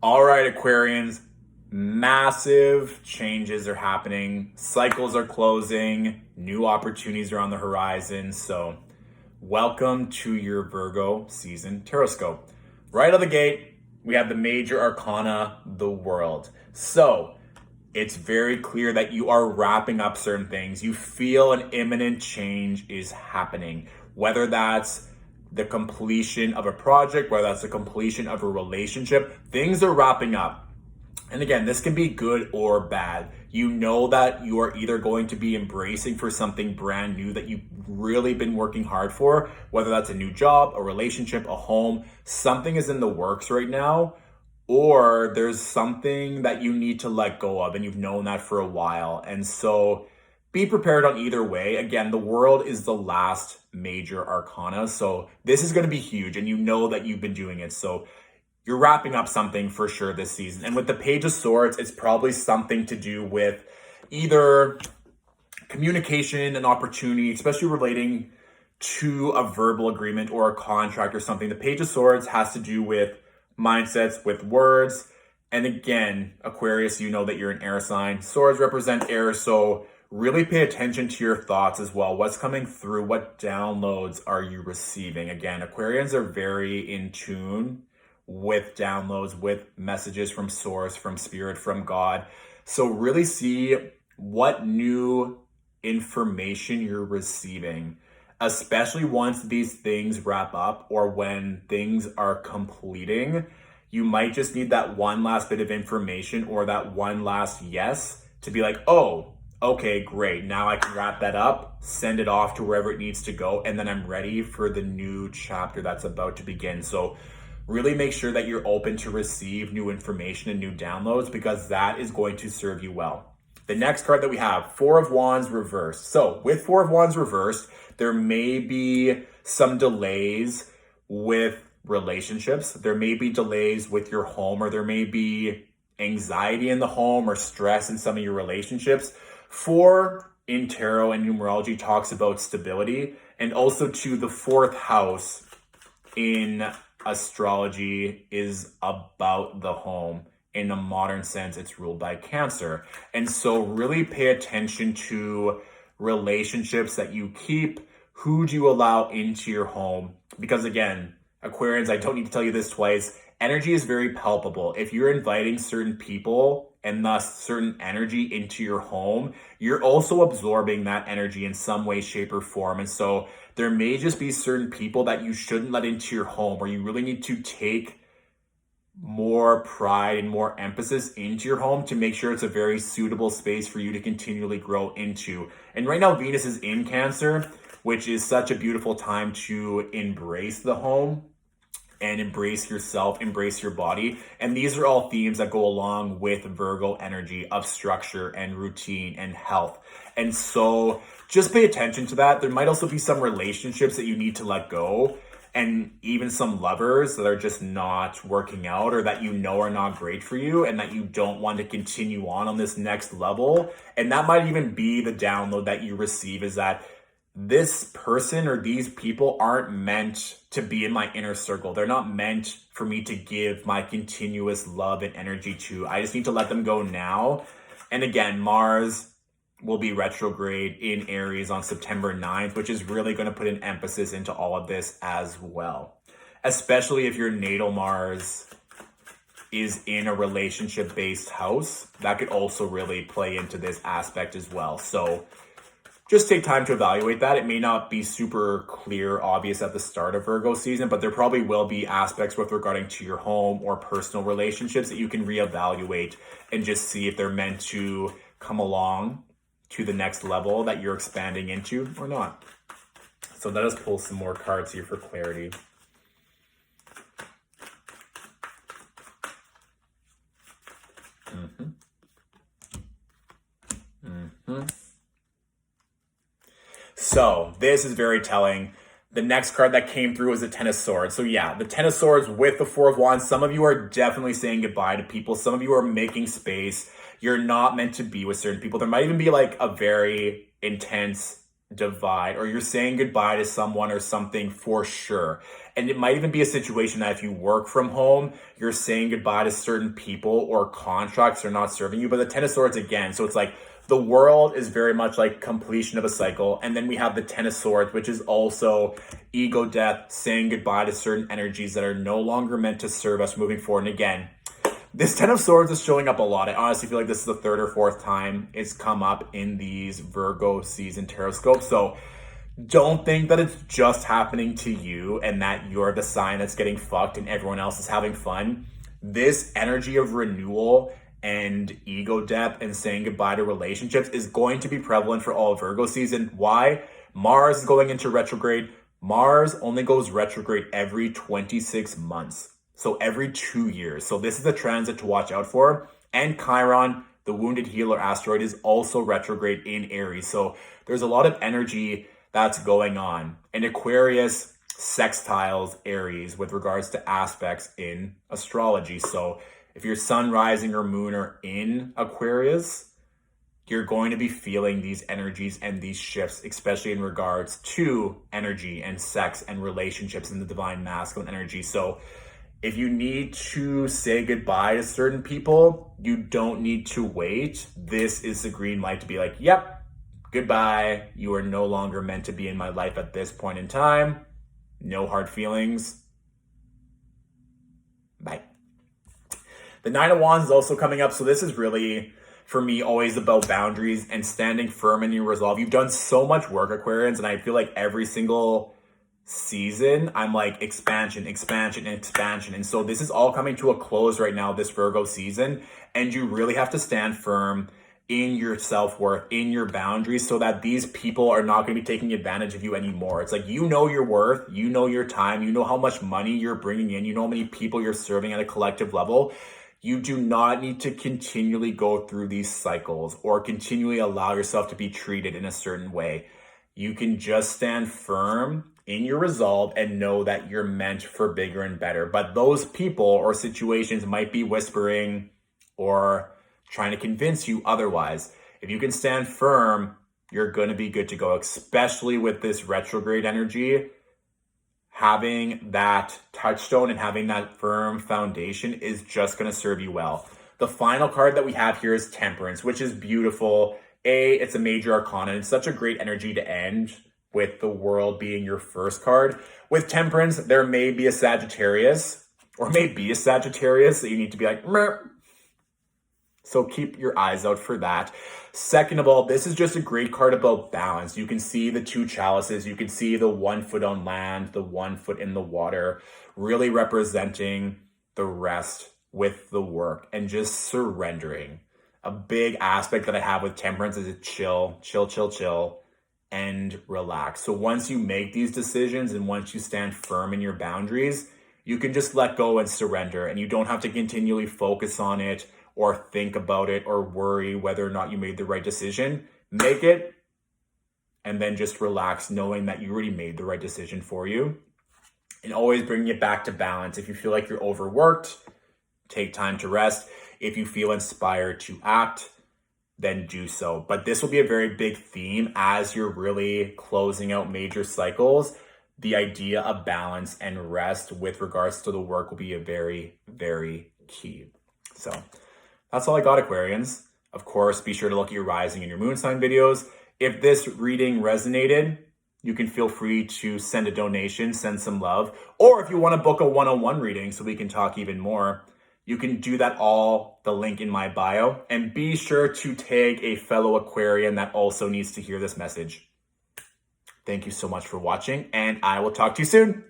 All right, Aquarians, massive changes are happening. Cycles are closing. New opportunities are on the horizon. So, welcome to your Virgo season Taroscope. Right out of the gate, we have the major arcana, the world. So, it's very clear that you are wrapping up certain things. You feel an imminent change is happening, whether that's the completion of a project, whether that's the completion of a relationship. Things are wrapping up. And again, this can be good or bad. You know that you are either going to be embracing for something brand new that you've really been working hard for, whether that's a new job, a relationship, a home, something is in the works right now, or there's something that you need to let go of and you've known that for a while. And so be prepared on either way. Again, the world is the last major arcana. So this is going to be huge and you know that you've been doing it. So you're wrapping up something for sure this season. And with the Page of Swords, it's probably something to do with either communication and opportunity, especially relating to a verbal agreement or a contract or something. The Page of Swords has to do with mindsets, with words. And again, Aquarius, you know that you're an air sign. Swords represent air, so really pay attention to your thoughts as well. What's coming through? What downloads are you receiving? Again, Aquarians are very in tune with downloads, with messages from source, from spirit, from God. So really see what new information you're receiving, especially once these things wrap up or when things are completing. You might just need that one last bit of information or that one last yes to be like, oh, okay, great. Now I can wrap that up, send it off to wherever it needs to go, and then I'm ready for the new chapter that's about to begin. So really make sure that you're open to receive new information and new downloads because that is going to serve you well. The next card that we have, Four of Wands reversed. So with Four of Wands reversed, there may be some delays with relationships. There may be delays with your home, or there may be anxiety in the home or stress in some of your relationships. Four in tarot and numerology talks about stability, and also to the fourth house in astrology is about the home. In a modern sense, it's ruled by Cancer. And so really pay attention to relationships that you keep. Who do you allow into your home? Because again, Aquarians, I don't need to tell you this twice, energy is very palpable. If you're inviting certain people and thus certain energy into your home, you're also absorbing that energy in some way, shape, or form. And so there may just be certain people that you shouldn't let into your home, or you really need to take more pride and more emphasis into your home to make sure it's a very suitable space for you to continually grow into. And right now, Venus is in Cancer, which is such a beautiful time to embrace the home and embrace yourself, embrace your body. And these are all themes that go along with Virgo energy of structure and routine and health. And so just pay attention to that. There might also be some relationships that you need to let go, and even some lovers that are just not working out or that you know are not great for you and that you don't want to continue on this next level. And that might even be the download that you receive, is that this person or these people aren't meant to be in my inner circle. They're not meant for me to give my continuous love and energy to. I just need to let them go now. And again, Mars will be retrograde in Aries on September 9th, which is really going to put an emphasis into all of this as well. Especially if your natal Mars is in a relationship-based house, that could also really play into this aspect as well. So just take time to evaluate that. It may not be super clear, obvious at the start of Virgo season, but there probably will be aspects with regarding to your home or personal relationships that you can reevaluate and just see if they're meant to come along to the next level that you're expanding into or not. So let us pull some more cards here for clarity. So this is very telling. The next card that came through was the Ten of Swords. So yeah, the Ten of Swords with the Four of Wands. Some of you are definitely saying goodbye to people. Some of you are making space. You're not meant to be with certain people. There might even be like a very intense divide, or you're saying goodbye to someone or something for sure. And it might even be a situation that if you work from home, you're saying goodbye to certain people or contracts are not serving you. But the Ten of Swords again, so it's like the world is very much like completion of a cycle. And then we have the Ten of Swords, which is also ego death, saying goodbye to certain energies that are no longer meant to serve us moving forward. And again, this Ten of Swords is showing up a lot. I honestly feel like this is the third or fourth time it's come up in these Virgo season tarot scopes. So don't think that it's just happening to you and that you're the sign that's getting fucked and everyone else is having fun. This energy of renewal and ego depth and saying goodbye to relationships is going to be prevalent for all of Virgo season. Why? Mars is going into retrograde. Mars only goes retrograde every 26 months. So every 2 years. So this is a transit to watch out for. And Chiron, the wounded healer asteroid, is also retrograde in Aries. So there's a lot of energy that's going on. And Aquarius sextiles Aries with regards to aspects in astrology. So if your sun, rising, or moon are in Aquarius, you're going to be feeling these energies and these shifts, especially in regards to energy and sex and relationships and the divine masculine energy. So if you need to say goodbye to certain people, you don't need to wait. This is the green light to be like, yep, goodbye. You are no longer meant to be in my life at this point in time. No hard feelings. Bye. The Nine of Wands is also coming up. So this is really, for me, always about boundaries and standing firm in your resolve. You've done so much work, Aquarians, and I feel like every single season I'm like expansion. And so this is all coming to a close right now, this Virgo season, and you really have to stand firm in your self-worth, in your boundaries, so that these people are not going to be taking advantage of you anymore. It's like, you know your worth, you know your time, you know how much money you're bringing in, you know how many people you're serving at a collective level. You do not need to continually go through these cycles or continually allow yourself to be treated in a certain way. You can just stand firm in your resolve and know that you're meant for bigger and better. But those people or situations might be whispering or trying to convince you otherwise. If you can stand firm, you're going to be good to go, especially with this retrograde energy. Having that touchstone and having that firm foundation is just going to serve you well. The final card that we have here is Temperance, which is beautiful. It's a major arcana. It's such a great energy to end with the world being your first card. With Temperance, there may be a Sagittarius that you need to be like, meh. So keep your eyes out for that. Second of all, this is just a great card about balance. You can see the two chalices. You can see the 1 foot on land, the 1 foot in the water, really representing the rest with the work and just surrendering. A big aspect that I have with Temperance is a chill, and relax. So once you make these decisions and once you stand firm in your boundaries, you can just let go and surrender, and you don't have to continually focus on it or think about it or worry whether or not you made the right decision. Make it and then just relax, knowing that you already made the right decision for you. And always bringing it back to balance. If you feel like you're overworked, take time to rest. If you feel inspired to act, then do so. But this will be a very big theme as you're really closing out major cycles. The idea of balance and rest with regards to the work will be a very, very key. So that's all I got, Aquarians. Of course, be sure to look at your rising and your moon sign videos. If this reading resonated, you can feel free to send a donation, send some love. Or if you want to book a one-on-one reading so we can talk even more, you can do that the link in my bio. And be sure to tag a fellow Aquarian that also needs to hear this message. Thank you so much for watching, and I will talk to you soon.